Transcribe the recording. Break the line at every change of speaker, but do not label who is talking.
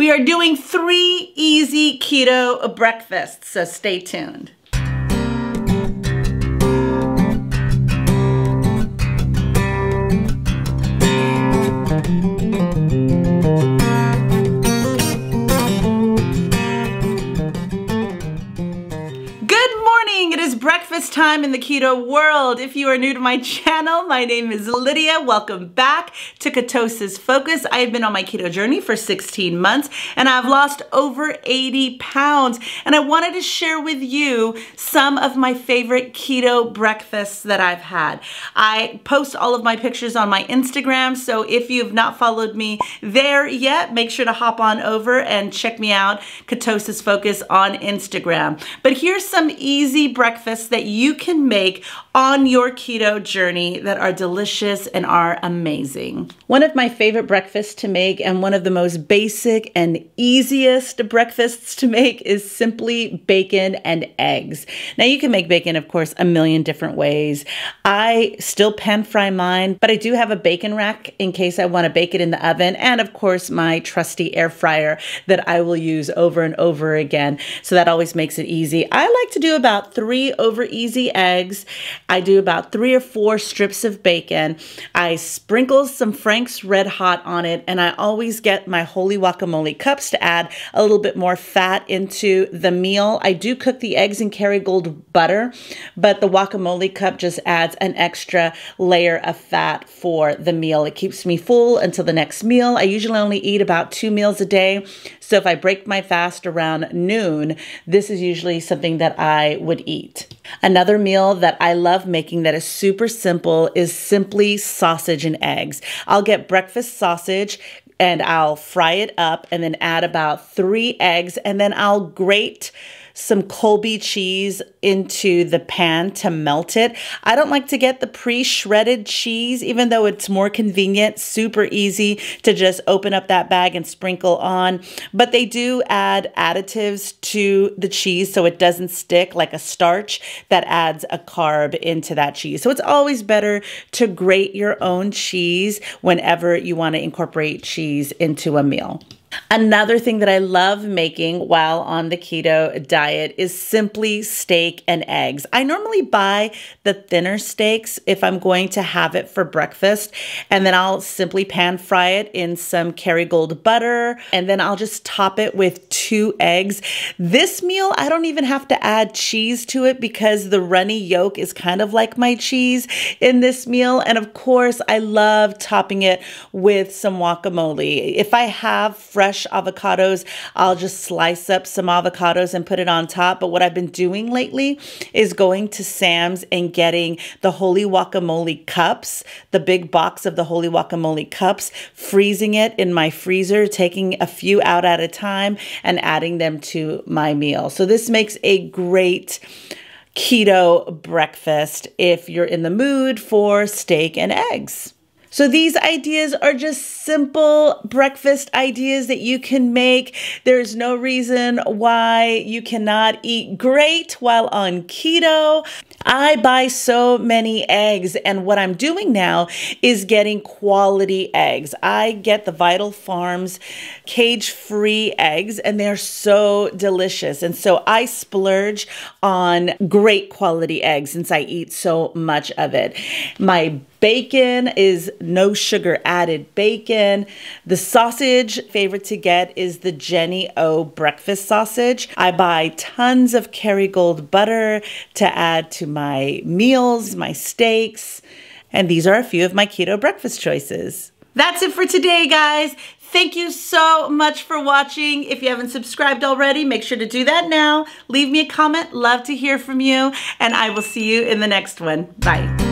We are doing 3 easy keto breakfasts, so stay tuned. It is breakfast time in the keto world. If you are new to my channel, my name is Lydia. Welcome back to Ketosis Focus. I have been on my keto journey for 16 months and I've lost over 80 pounds. And I wanted to share with you some of my favorite keto breakfasts that I've had. I post all of my pictures on my Instagram, so if you've not followed me there yet, make sure to hop on over and check me out, Ketosis Focus on Instagram. But here's some easy breakfasts that you can make on your keto journey that are delicious and are amazing. One of my favorite breakfasts to make and one of the most basic and easiest breakfasts to make is simply bacon and eggs. Now you can make bacon, of course, a million different ways. I still pan fry mine, but I do have a bacon rack in case I want to bake it in the oven, and of course my trusty air fryer that I will use over and over again. So that always makes it easy. I like to do about 3 over easy eggs. I do about 3 or 4 strips of bacon. I sprinkle some Frank's Red Hot on it, and I always get my holy guacamole cups to add a little bit more fat into the meal. I do cook the eggs in Kerrygold butter, but the guacamole cup just adds an extra layer of fat for the meal. It keeps me full until the next meal. I usually only eat about 2 meals a day, so if I break my fast around noon, this is usually something that I would eat. Another meal that I love making that is super simple is simply sausage and eggs. I'll get breakfast sausage and I'll fry it up and then add about 3 eggs, and then I'll grate some Colby cheese into the pan to melt it. I don't like to get the pre-shredded cheese, even though it's more convenient, super easy to just open up that bag and sprinkle on. But they do add additives to the cheese so it doesn't stick, like a starch that adds a carb into that cheese. So it's always better to grate your own cheese whenever you want to incorporate cheese into a meal. Another thing that I love making while on the keto diet is simply steak and eggs. I normally buy the thinner steaks if I'm going to have it for breakfast, and then I'll simply pan fry it in some Kerrygold butter, and then I'll just top it with 2 eggs. This meal, I don't even have to add cheese to it because the runny yolk is kind of like my cheese in this meal. And of course, I love topping it with some guacamole. If I have fresh avocados, I'll just slice up some avocados and put it on top. But what I've been doing lately is going to Sam's and getting the holy guacamole cups, the big box of the holy guacamole cups, freezing it in my freezer, taking a few out at a time and adding them to my meal. So this makes a great keto breakfast if you're in the mood for steak and eggs. So these ideas are just simple breakfast ideas that you can make. There's no reason why you cannot eat great while on keto. I buy so many eggs, and what I'm doing now is getting quality eggs. I get the Vital Farms cage-free eggs, and they're so delicious. And so I splurge on great quality eggs since I eat so much of it. My bacon is no sugar added bacon. The sausage favorite to get is the Jenny O breakfast sausage. I buy tons of Kerrygold butter to add to my meals, my steaks, and these are a few of my keto breakfast choices. That's it for today, guys. Thank you so much for watching. If you haven't subscribed already, make sure to do that now. Leave me a comment. Love to hear from you, and I will see you in the next one. Bye.